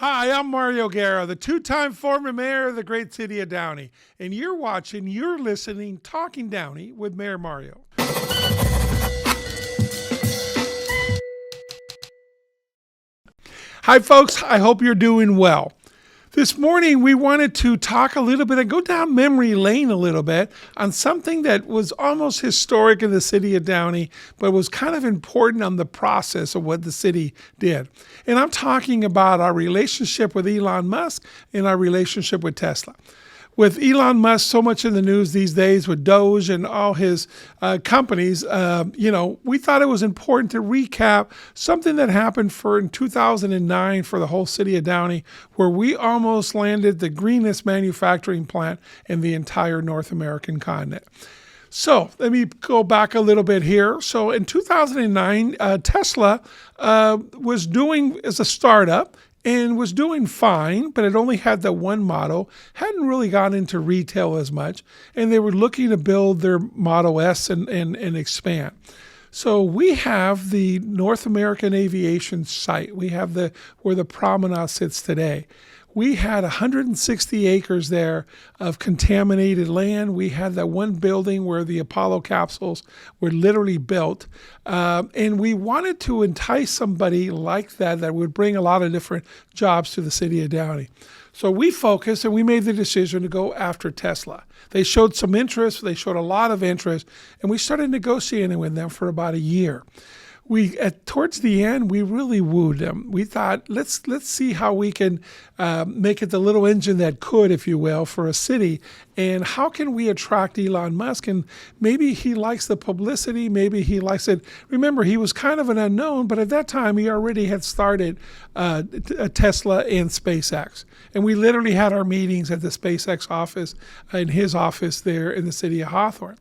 Hi, I'm Mario Guerra, the two-time former mayor of the great city of Downey, and you're listening, Talking Downey with Mayor Mario. Hi, folks. I hope you're doing well. This morning, we wanted to talk a little bit and go down memory lane a little bit on something that was almost historic in the city of Downey, but was kind of important on the process of what the city did. And I'm talking about our relationship with Elon Musk and our relationship with Tesla. With Elon Musk so much in the news these days with Doge and all his companies, we thought it was important to recap something that happened in 2009 for the whole city of Downey, where we almost landed the greenest manufacturing plant in the entire North American continent. So let me go back a little bit here. So in 2009, Tesla was doing as a startup and was doing fine, but it only had the one model, hadn't really gotten into retail as much, and they were looking to build their Model S and expand. So we have the North American Aviation site. We have where the promenade sits today. We had 160 acres there of contaminated land. We had that one building where the Apollo capsules were literally built. And we wanted to entice somebody like that would bring a lot of different jobs to the city of Downey. So we focused and we made the decision to go after Tesla. They showed some interest. They showed a lot of interest. And we started negotiating with them for about a year. Towards the end, we really wooed them. We thought, let's see how we can make it the little engine that could, if you will, for a city. And how can we attract Elon Musk? And maybe he likes the publicity. Maybe he likes it. Remember, he was kind of an unknown, but at that time, he already had started Tesla and SpaceX. And we literally had our meetings at the SpaceX office, in his office there in the city of Hawthorne.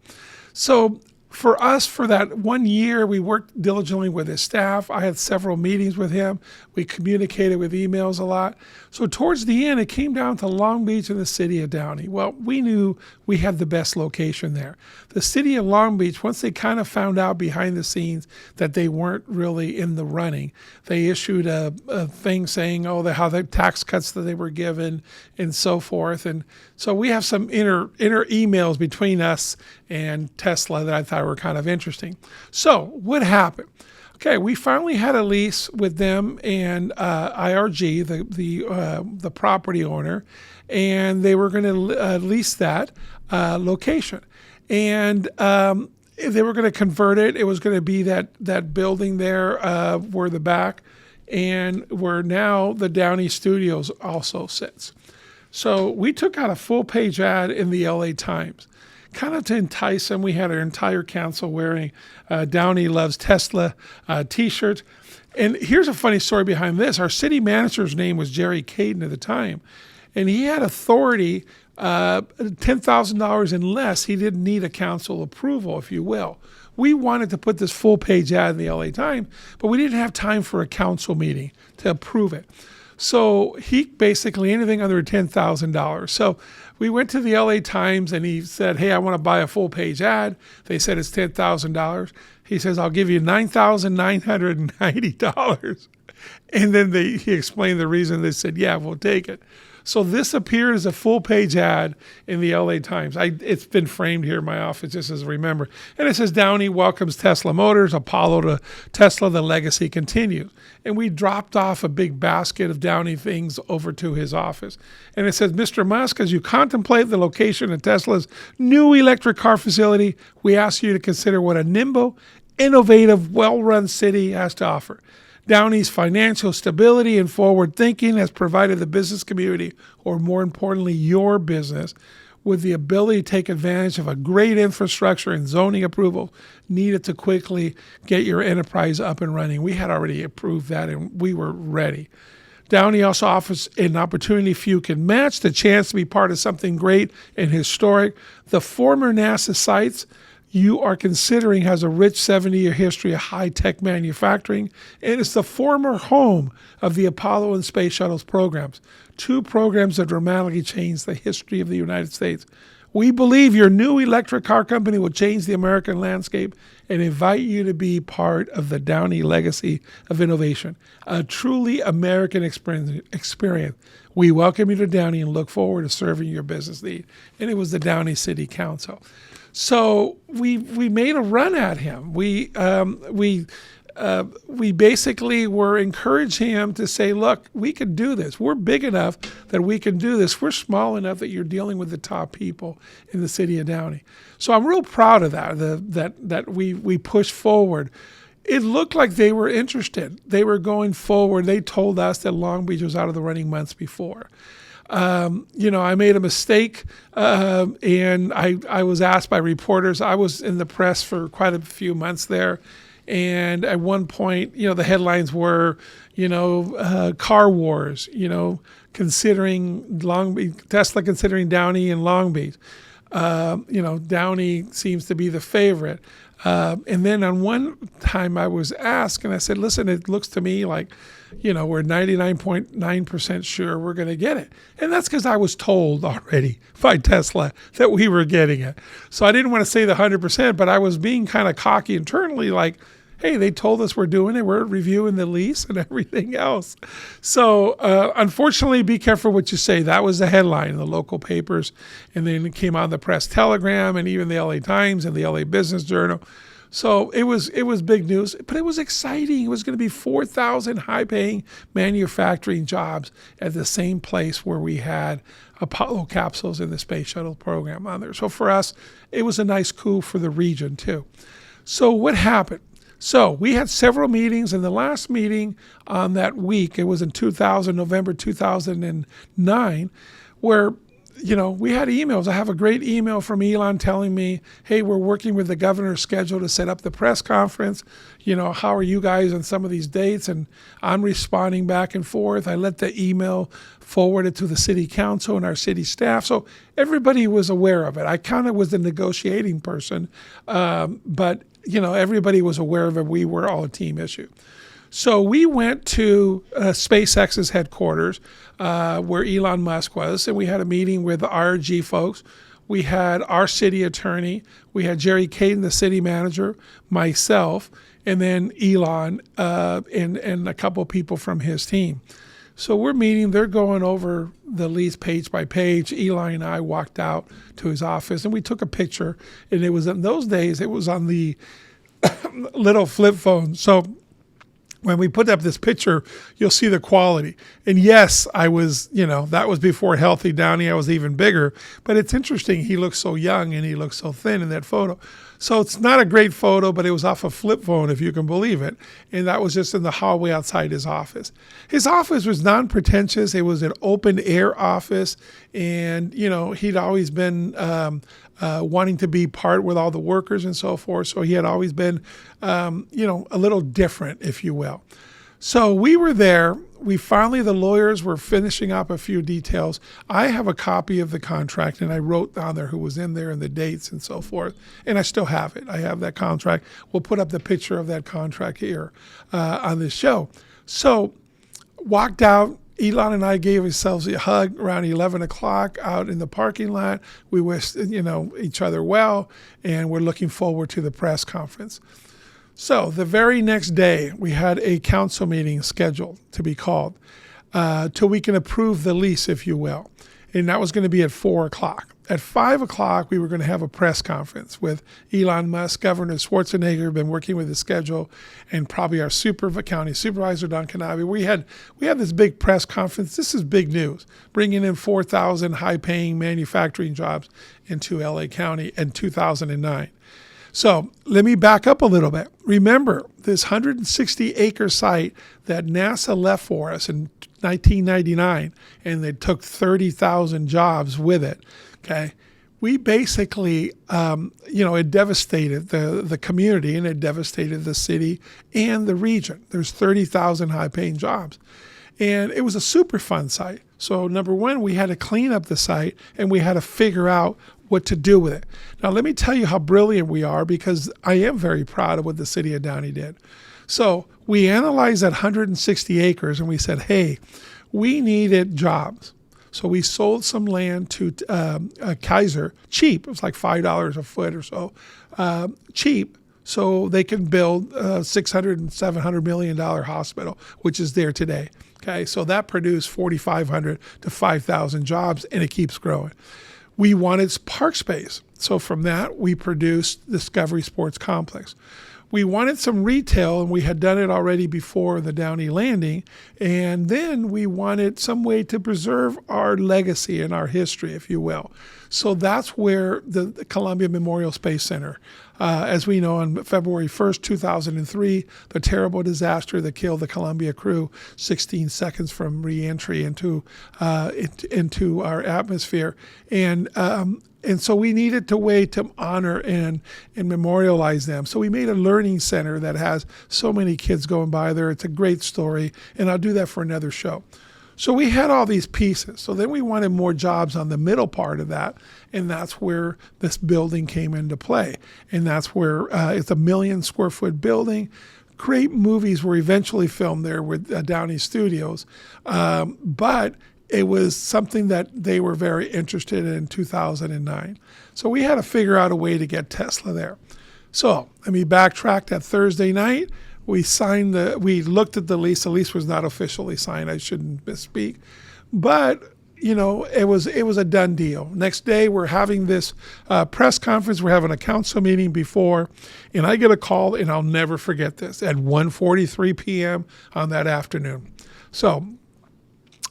So for us, for that 1 year, we worked diligently with his staff. I had several meetings with him. We communicated with emails a lot. So towards the end, it came down to Long Beach and the city of Downey. Well, we knew we had the best location there. The city of Long Beach, once they kind of found out behind the scenes that they weren't really in the running, they issued a thing saying, how the tax cuts that they were given and so forth. And so we have some inner emails between us and Tesla that I thought were kind of interesting. So what happened? Okay, we finally had a lease with them and IRG, the property owner, and they were going to lease that location. And they were going to convert it. It was going to be that building there where the back and where now the Downey Studios also sits. So we took out a full-page ad in the LA Times, kind of to entice them. We had our entire council wearing Downey Loves Tesla T-shirts. And here's a funny story behind this. Our city manager's name was Jerry Caden at the time, and he had authority, $10,000 and less. He didn't need a council approval, if you will. We wanted to put this full-page ad in the LA Times, but we didn't have time for a council meeting to approve it. So he basically anything under $10,000. So we went to the LA Times and he said, hey, I want to buy a full page ad. They said it's $10,000. He says, I'll give you $9,990. And then he explained the reason. They said, yeah, we'll take it. So this appeared as a full-page ad in the LA Times. It's been framed here in my office just as a remember. And it says, Downey welcomes Tesla Motors, Apollo to Tesla, the legacy continues. And we dropped off a big basket of Downey things over to his office. And it says, Mr. Musk, as you contemplate the location of Tesla's new electric car facility, we ask you to consider what a nimble, innovative, well-run city has to offer. Downey's financial stability and forward thinking has provided the business community, or more importantly, your business, with the ability to take advantage of a great infrastructure and zoning approval needed to quickly get your enterprise up and running. We had already approved that and we were ready. Downey also offers an opportunity few can match, the chance to be part of something great and historic. The former NASA sites you are considering has a rich 70-year history of high-tech manufacturing, and it's the former home of the Apollo and Space Shuttles programs, two programs that dramatically changed the history of the United States. We believe your new electric car company will change the American landscape and invite you to be part of the Downey legacy of innovation, a truly American experience. We welcome you to Downey and look forward to serving your business need. And it was the Downey City Council. So we made a run at him. We basically were encouraging him to say, look, we can do this. We're big enough that we can do this. We're small enough that you're dealing with the top people in the city of Downey. So I'm real proud of that, that we pushed forward. It looked like they were interested. They were going forward. They told us that Long Beach was out of the running months before. I made a mistake, and I was asked by reporters. I was in the press for quite a few months there. And at one point, the headlines were, car wars, considering Tesla considering Downey and Long Beach. Downey seems to be the favorite. And then on one time I was asked, and I said, listen, it looks to me like, we're 99.9% sure we're going to get it. And that's because I was told already by Tesla that we were getting it. So I didn't want to say the 100%, but I was being kind of cocky internally, like, hey, they told us we're doing it. We're reviewing the lease and everything else. So unfortunately, be careful what you say. That was the headline in the local papers. And then it came out in the Press Telegram and even the LA Times and the LA Business Journal. So it was big news, but it was exciting. It was going to be 4,000 high-paying manufacturing jobs at the same place where we had Apollo capsules in the space shuttle program on there. So for us, it was a nice coup for the region too. So what happened? So we had several meetings, and the last meeting on that week, it was in November 2009, where we had emails. I have a great email from Elon telling me, hey, we're working with the governor's schedule to set up the press conference. How are you guys on some of these dates? And I'm responding back and forth. I let the email forwarded to the city council and our city staff. So everybody was aware of it. I kind of was the negotiating person, but everybody was aware of it. We were all a team issue. So we went to SpaceX's headquarters where Elon Musk was, and we had a meeting with the RG folks. We had our city attorney. We had Jerry Caden, the city manager, myself, and then Elon and a couple people from his team. So we're meeting. They're going over the lease page by page. Eli and I walked out to his office, and we took a picture. And it was in those days, it was on the little flip phone. So when we put up this picture, you'll see the quality. And yes, I was, that was before Healthy Downey. I was even bigger. But it's interesting. He looks so young and he looks so thin in that photo. So it's not a great photo, but it was off a flip phone, if you can believe it. And that was just in the hallway outside his office. His office was non-pretentious. It was an open air office. And, he'd always been wanting to be part with all the workers and so forth. So he had always been, a little different, if you will. So we were there. The lawyers were finishing up a few details. I have a copy of the contract, and I wrote down there who was in there and the dates and so forth. And I still have it. I have that contract. We'll put up the picture of that contract here on this show. So walked out. Elon and I gave ourselves a hug around 11 o'clock out in the parking lot. We wished, each other well, and we're looking forward to the press conference. So the very next day, we had a council meeting scheduled to be called till we can approve the lease, if you will. And that was going to be at 4 o'clock. At 5 o'clock, we were going to have a press conference with Elon Musk, Governor Schwarzenegger, been working with the schedule, and probably our county supervisor, Don Canavi. We had this big press conference. This is big news, bringing in 4,000 high-paying manufacturing jobs into LA County in 2009. So let me back up a little bit. Remember, this 160-acre site that NASA left for us in 1999, and they took 30,000 jobs with it, okay? We basically, it devastated the community, and it devastated the city and the region. There's 30,000 high-paying jobs. And it was a super fun site. So number one, we had to clean up the site, and we had to figure out what to do with it. Now, let me tell you how brilliant we are, because I am very proud of what the city of Downey did. So we analyzed that 160 acres, and we said, hey, we needed jobs. So we sold some land to Kaiser, cheap. It was like $5 a foot or so, cheap, so they can build a $600 and $700 million hospital, which is there today. Okay, so that produced 4,500 to 5,000 jobs, and it keeps growing. We wanted park space. So from that, we produced Discovery Sports Complex. We wanted some retail, and we had done it already before the Downey Landing. And then we wanted some way to preserve our legacy and our history, if you will. So that's where the Columbia Memorial Space Center, as we know, on February 1st, 2003, the terrible disaster that killed the Columbia crew 16 seconds from re-entry into our atmosphere. And so we needed a way to honor and memorialize them. So we made a learning center that has so many kids going by there. It's a great story, and I'll do that for another show. So we had all these pieces. So then we wanted more jobs on the middle part of that, and that's where this building came into play. And that's where it's a 1 million square foot building. Great movies were eventually filmed there with Downey Studios, but it was something that they were very interested in 2009. So we had to figure out a way to get Tesla there. So let me backtrack. That Thursday night, we looked at the lease. The lease was not officially signed. I shouldn't misspeak. But, it was a done deal. Next day, we're having this press conference. We're having a council meeting before, and I get a call, and I'll never forget this, at 1:43 p.m. on that afternoon. So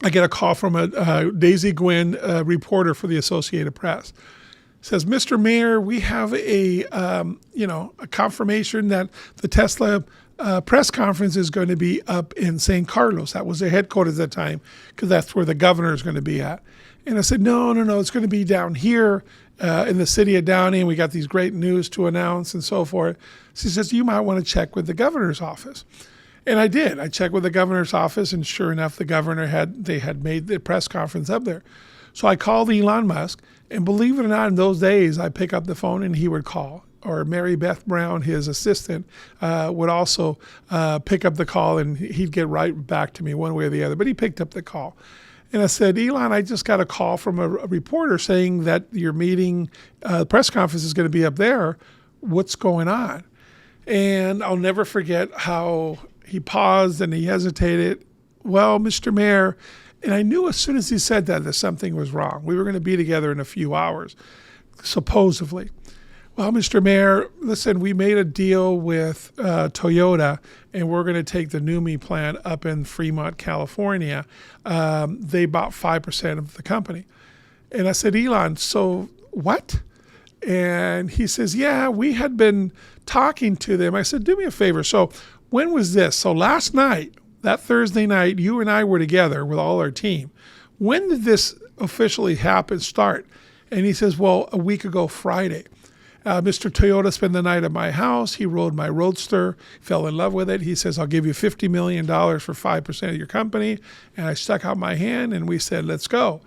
I get a call from a Daisy Gwynn reporter for the Associated Press. Says, Mr. Mayor, we have a confirmation that the Tesla press conference is going to be up in San Carlos. That was their headquarters at the time, because that's where the governor is going to be at. And I said, no, it's going to be down here in the city of Downey, and we got these great news to announce and so forth. She says, you might want to check with the governor's office. And I did. I checked with the governor's office, and sure enough, the governor had made the press conference up there. So I called Elon Musk, and believe it or not, in those days, I pick up the phone and he would call. Or Mary Beth Brown, his assistant, would also pick up the call, and he'd get right back to me one way or the other. But he picked up the call. And I said, Elon, I just got a call from a reporter saying that your meeting, press conference is going to be up there. What's going on? And I'll never forget how he paused and he hesitated. Well, Mr. Mayor, and I knew as soon as he said that something was wrong. We were going to be together in a few hours, supposedly. Well, Mr. Mayor, listen, we made a deal with Toyota, and we're going to take the NUMMI plant up in Fremont, California. They bought 5% of the company. And I said, Elon, so what? And he says, yeah, we had been talking to them. I said, do me a favor. So when was this? So last night, that Thursday night, you and I were together with all our team. When did this officially start? And he says, well, a week ago Friday. Mr. Toyota spent the night at my house. He rode my Roadster, fell in love with it. He says, I'll give you $50 million for 5% of your company. And I stuck out my hand, and we said, let's go.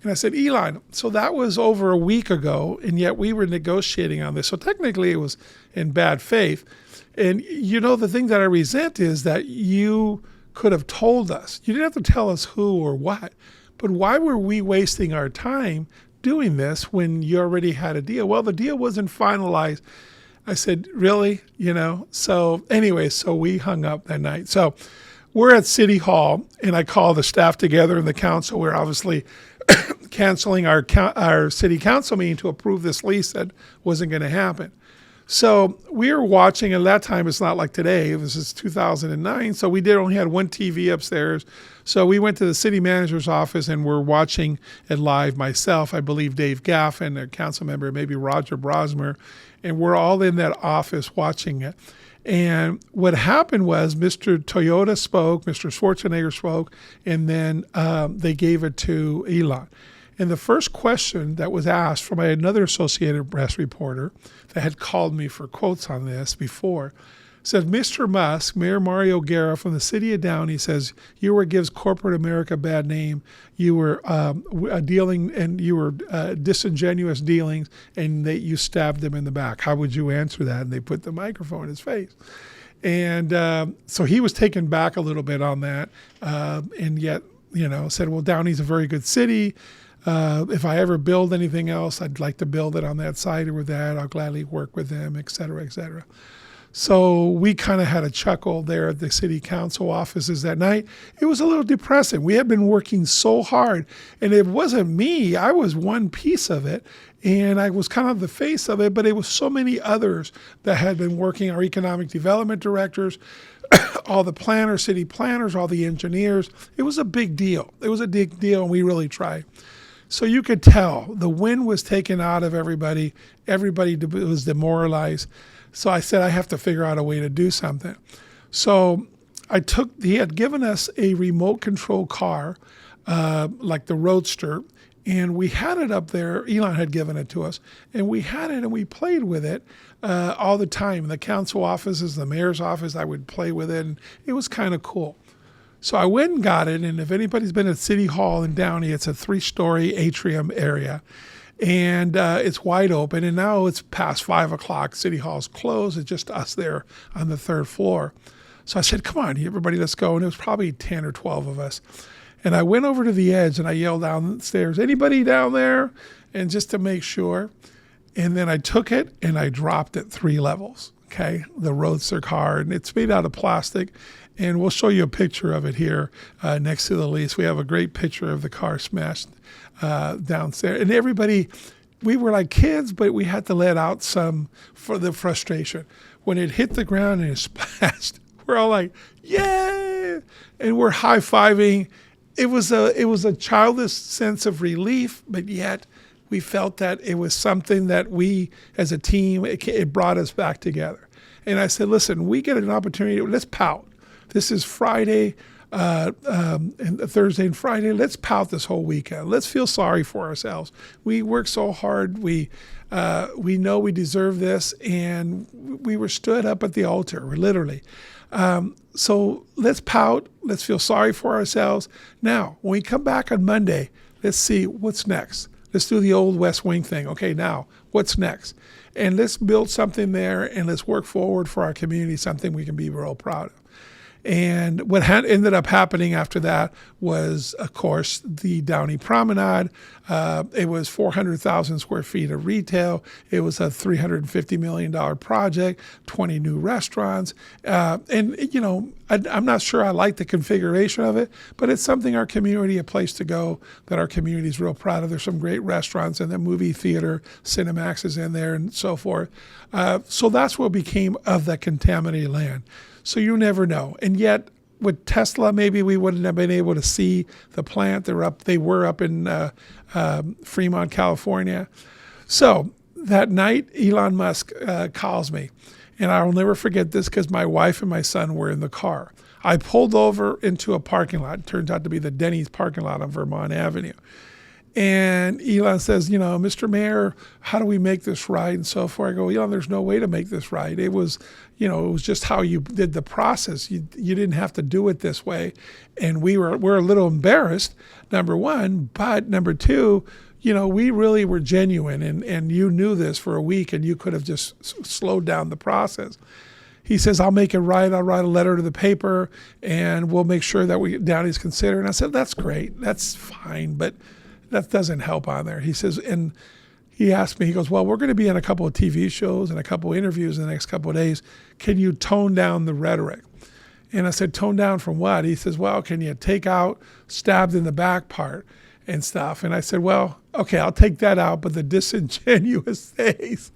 And I said, Elon, so that was over a week ago, and yet we were negotiating on this. So technically it was in bad faith. And the thing that I resent is that you could have told us. You didn't have to tell us who or what. But why were we wasting our time doing this when you already had a deal? Well, the deal wasn't finalized. I said, really? So anyway, so we hung up that night. So we're at City Hall, and I call the staff together and the council. We're obviously canceling our city council meeting to approve this lease that wasn't going to happen. So we were watching, and at that time, it's not like today. This is 2009. So we only had one TV upstairs. So we went to the city manager's office, and we're watching it live. Myself, I believe Dave Gaff, and a council member, maybe Roger Brosmer, and we're all in that office watching it. And what happened was Mr. Toyota spoke, Mr. Schwarzenegger spoke, and then they gave it to Elon. And the first question that was asked from another Associated Press reporter that had called me for quotes on this before said, Mr. Musk, Mayor Mario Guerra from the city of Downey says, you were gives corporate America a bad name. You were dealing, and you were disingenuous dealings, and you stabbed them in the back. How would you answer that? And they put the microphone in his face. And so he was taken back a little bit on that. And yet said, well, Downey's a very good city. If I ever build anything else, I'd like to build it on that site or with that. I'll gladly work with them, et cetera, et cetera. So we kind of had a chuckle there at the city council offices that night. It was a little depressing. We had been working so hard, and it wasn't me. I was one piece of it, and I was kind of the face of it, but it was so many others that had been working, our economic development directors, all the planners, city planners, all the engineers. It was a big deal. It was a big deal, and we really tried. So you could tell the wind was taken out of everybody. Everybody was demoralized. So I said, I have to figure out a way to do something. So he had given us a remote control car, like the Roadster, and we had it up there. Elon had given it to us, and we had it and we played with it all the time. In the council offices, the mayor's office, I would play with it, and it was kind of cool. So I went and got it, and if anybody's been at City Hall in Downey, it's a 3-story atrium area. And it's wide open, and now it's past 5 o'clock. City Hall's closed. It's just us there on the 3rd floor. So I said, come on, everybody, let's go. And it was probably 10 or 12 of us. And I went over to the edge, and I yelled downstairs, anybody down there? And just to make sure. And then I took it, and I dropped it 3 levels, okay, the Roadster car. And it's made out of plastic. And we'll show you a picture of it here next to the lease. We have a great picture of the car smashed downstairs. And everybody, we were like kids, but we had to let out some for the frustration. When it hit the ground and it splashed, we're all like, yay! And we're high-fiving. It was a childish sense of relief, but yet we felt that it was something that we, as a team, it brought us back together. And I said, listen, we get an opportunity, let's pout. This is Friday, and Thursday and Friday. Let's pout this whole weekend. Let's feel sorry for ourselves. We worked so hard. We know we deserve this, and we were stood up at the altar, literally. So let's pout. Let's feel sorry for ourselves. Now, when we come back on Monday, let's see what's next. Let's do the old West Wing thing. Okay, now, what's next? And let's build something there, and let's work forward for our community, something we can be real proud of. And what ended up happening after that was, of course, the Downey Promenade. It was 400,000 square feet of retail. It was a $350 million project, 20 new restaurants. And, I'm not sure I like the configuration of it, but it's something our community, a place to go that our community is real proud of. There's some great restaurants and the movie theater, Cinemax is in there and so forth. So that's what became of the contaminated land. So you never know. And yet, with Tesla, maybe we wouldn't have been able to see the plant. They were up in Fremont, California. So that night, Elon Musk calls me. And I will never forget this because my wife and my son were in the car. I pulled over into a parking lot. It turns out to be the Denny's parking lot on Vermont Avenue. And Elon says, Mr. Mayor, how do we make this right? And so forth. I go, Elon, there's no way to make this right. It was, it was just how you did the process. You didn't have to do it this way. And we're a little embarrassed, number one. But number two, we really were genuine. And you knew this for a week, and you could have just slowed down the process. He says, I'll make it right. I'll write a letter to the paper, and we'll make sure that Downey's considered. And I said, that's great. That's fine. But that doesn't help on there. He says, and he asked me, he goes, well, we're going to be in a couple of TV shows and a couple of interviews in the next couple of days. Can you tone down the rhetoric? And I said, tone down from what? He says, well, can you take out stabbed in the back part and stuff? And I said, well, okay, I'll take that out, but the disingenuous things.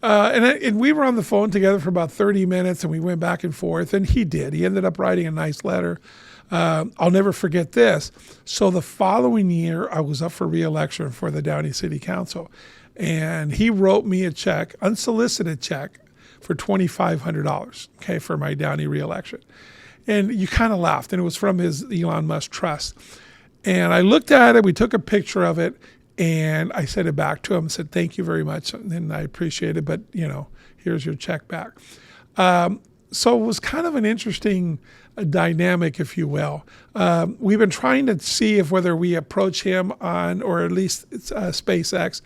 And we were on the phone together for about 30 minutes, and we went back and forth, and he did. He ended up writing a nice letter. I'll never forget this. So the following year, I was up for re-election for the Downey City Council, and he wrote me a check, unsolicited check, for $2,500, okay, for my Downey re-election. And you kind of laughed, and it was from his Elon Musk trust. And I looked at it, we took a picture of it, and I sent it back to him and said, thank you very much, and I appreciate it, but, here's your check back. So it was kind of an interesting dynamic, if you will. We've been trying to see if whether we approach him on, or at least SpaceX,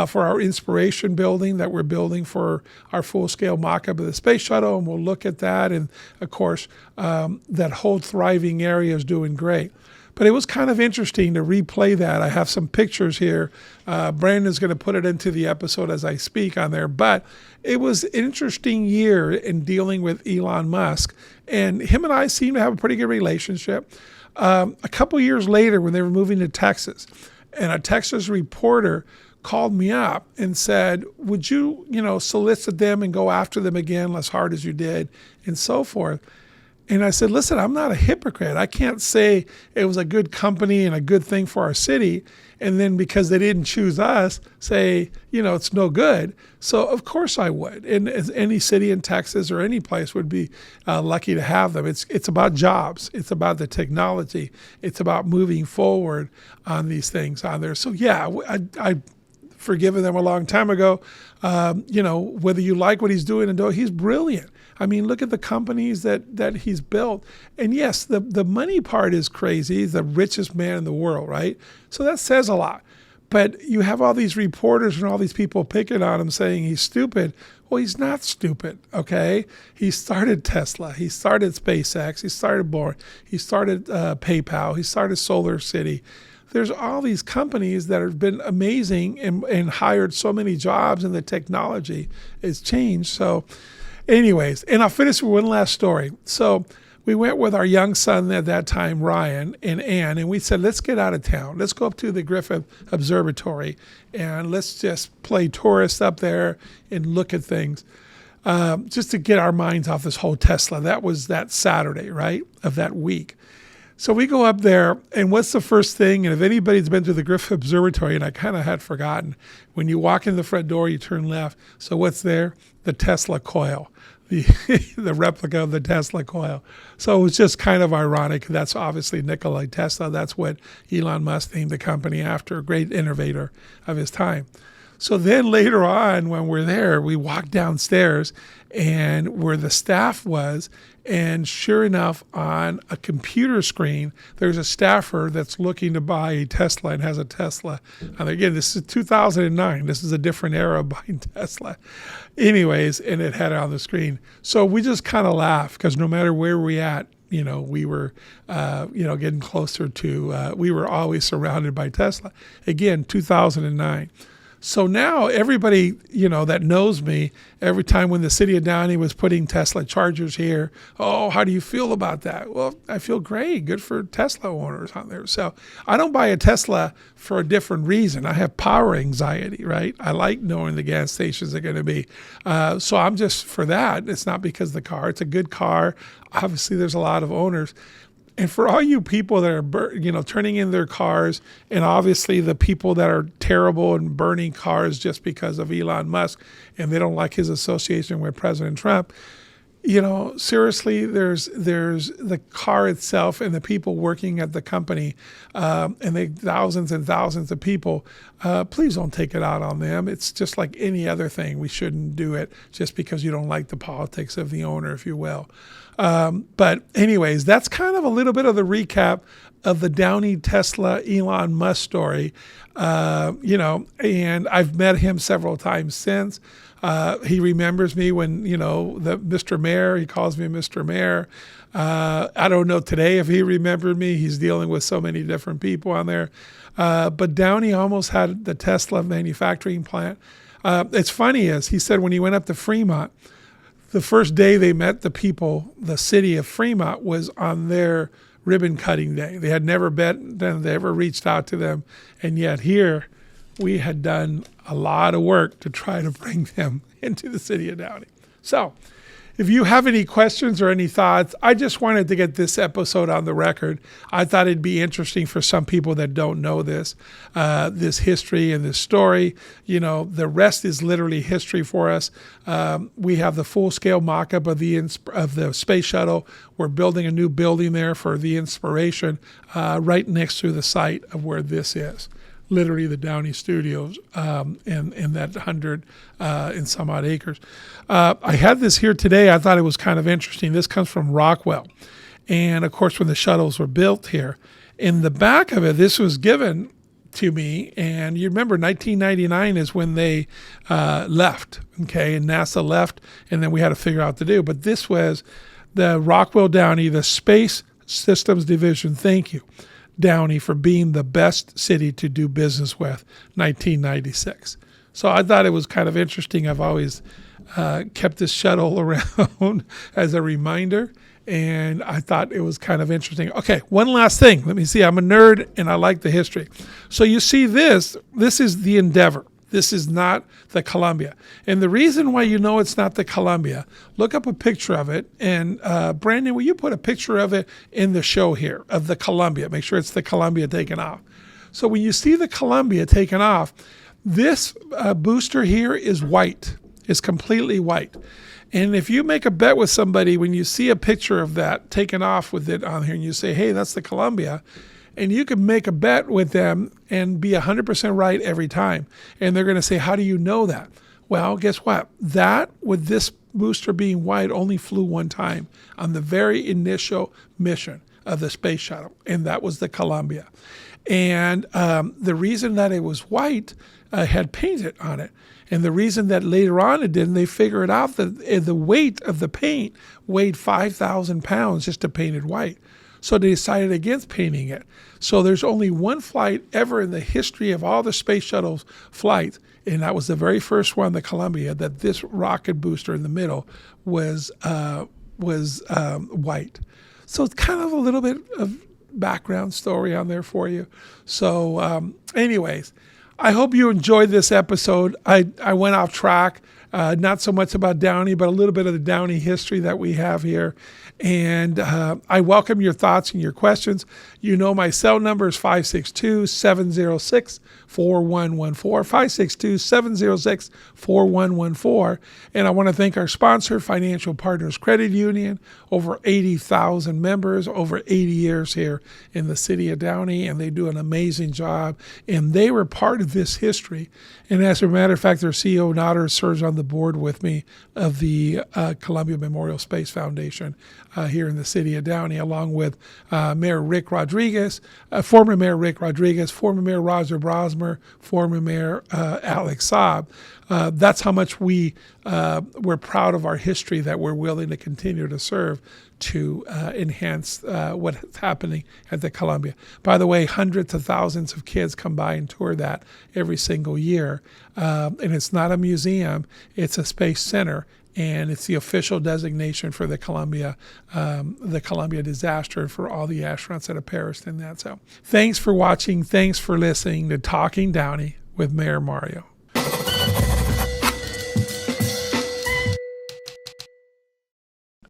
for our inspiration building that we're building for our full-scale mock-up of the space shuttle, and we'll look at that. And, of course, that whole thriving area is doing great. But it was kind of interesting to replay that. I have some pictures here. Brandon's going to put it into the episode as I speak on there. But it was an interesting year in dealing with Elon Musk. And him and I seem to have a pretty good relationship. A couple years later, when they were moving to Texas, and a Texas reporter called me up and said, would you, solicit them and go after them again as hard as you did and so forth. And I said, listen, I'm not a hypocrite. I can't say it was a good company and a good thing for our city, and then because they didn't choose us, say, it's no good. So of course I would. And as any city in Texas or any place would be lucky to have them. It's about jobs. It's about the technology. It's about moving forward on these things on there. So yeah, I forgiven them a long time ago. Whether you like what he's doing and do, he's brilliant. I mean, look at the companies that he's built. And yes, the money part is crazy. He's the richest man in the world, right? So that says a lot. But you have all these reporters and all these people picking on him saying he's stupid. Well, he's not stupid, okay? He started Tesla. He started SpaceX. He started Boring. He started PayPal. He started Solar City. There's all these companies that have been amazing and hired so many jobs, and the technology has changed. So anyways, and I'll finish with one last story. So we went with our young son at that time, Ryan and Ann, and we said, let's get out of town. Let's go up to the Griffith Observatory, and let's just play tourists up there and look at things, just to get our minds off this whole Tesla. That was that Saturday, right, of that week. So we go up there, and what's the first thing? And if anybody's been to the Griffith Observatory, and I kind of had forgotten, when you walk in the front door, you turn left. So what's there? The Tesla coil, the replica of the Tesla coil. So it was just kind of ironic. That's obviously Nikola Tesla. That's what Elon Musk named the company after, a great innovator of his time. So then later on, when we're there, we walk downstairs and where the staff was, and sure enough, on a computer screen, there's a staffer that's looking to buy a Tesla and has a Tesla. And again, this is 2009. This is a different era of buying Tesla. Anyways, and it had it on the screen. So we just kind of laughed because no matter where we at, we were, getting closer to, we were always surrounded by Tesla. Again, 2009. So now everybody, that knows me, every time when the city of Downey was putting Tesla chargers here, oh, how do you feel about that? Well, I feel great. Good for Tesla owners on there. So I don't buy a Tesla for a different reason. I have power anxiety, right? I like knowing the gas stations are going to be. So I'm just for that. It's not because of the car. It's a good car. Obviously, there's a lot of owners. And for all you people that are, turning in their cars, and obviously the people that are terrible and burning cars just because of Elon Musk and they don't like his association with President Trump, seriously, there's the car itself and the people working at the company, and the thousands and thousands of people. Please don't take it out on them. It's just like any other thing. We shouldn't do it just because you don't like the politics of the owner, if you will. But anyways, that's kind of a little bit of the recap of the Downey Tesla Elon Musk story. And I've met him several times since. He remembers me when, the Mr. Mayor, he calls me Mr. Mayor. I don't know today if he remembered me. He's dealing with so many different people on there. But Downey almost had the Tesla manufacturing plant. It's funny is he said when he went up to Fremont, the first day they met the people, the city of Fremont was on their ribbon cutting day. They had never met them, they ever reached out to them. And yet here we had done a lot of work to try to bring them into the city of Downey. So if you have any questions or any thoughts, I just wanted to get this episode on the record. I thought it'd be interesting for some people that don't know this history and this story. The rest is literally history for us. We have the full-scale mock-up of the space shuttle. We're building a new building there for the Inspiration right next to the site of where this is. Literally the Downey Studios in that 100 and some odd acres. I had this here today. I thought it was kind of interesting. This comes from Rockwell. And, of course, when the shuttles were built here. In the back of it, this was given to me. And you remember 1999 is when they left, okay? And NASA left, and then we had to figure out what to do. But this was the Rockwell Downey, the Space Systems Division. Thank you. Downey for being the best city to do business with, 1996. So I thought it was kind of interesting. I've always kept this shuttle around as a reminder, and I thought it was kind of interesting. Okay, one last thing. Let me see. I'm a nerd, and I like the history. So you see this. This is the Endeavor. This is not the Columbia. And the reason why you know it's not the Columbia, look up a picture of it. And Brandon, will you put a picture of it in the show here, of the Columbia? Make sure it's the Columbia taken off. So when you see the Columbia taken off, this booster here is white. It's completely white. And if you make a bet with somebody, when you see a picture of that taken off with it on here, and you say, hey, that's the Columbia, and you can make a bet with them and be 100% right every time. And they're going to say, how do you know that? Well, guess what? That, with this booster being white, only flew one time on the very initial mission of the space shuttle, and that was the Columbia. And the reason that it was white had painted on it. And the reason that later on it didn't, they figured out that the weight of the paint weighed 5,000 pounds just to paint it white. So they decided against painting it. So there's only one flight ever in the history of all the space shuttles flights, and that was the very first one, the Columbia, that this rocket booster in the middle was white. So it's kind of a little bit of background story on there for you. So anyways, I hope you enjoyed this episode. I went off track, not so much about Downey, but a little bit of the Downey history that we have here. And I welcome your thoughts and your questions. You know my cell number is 562-706-4114, 562-706-4114. And I want to thank our sponsor, Financial Partners Credit Union, over 80,000 members, over 80 years here in the city of Downey, and they do an amazing job. And they were part of this history. And as a matter of fact, their CEO, Nader, serves on the board with me of the Columbia Memorial Space Foundation here in the city of Downey, along with Mayor Rick Rodriguez, former Mayor Rick Rodriguez, former Mayor Roger Brosmer, former Mayor Alex Saab. That's how much we're proud of our history, that we're willing to continue to serve to enhance what's happening at the Columbia. By the way, hundreds of thousands of kids come by and tour that every single year. And it's not a museum, it's a space center. And it's the official designation for the Columbia disaster, and for all the astronauts that have perished in that. So thanks for watching. Thanks for listening to Talking Downey with Mayor Mario.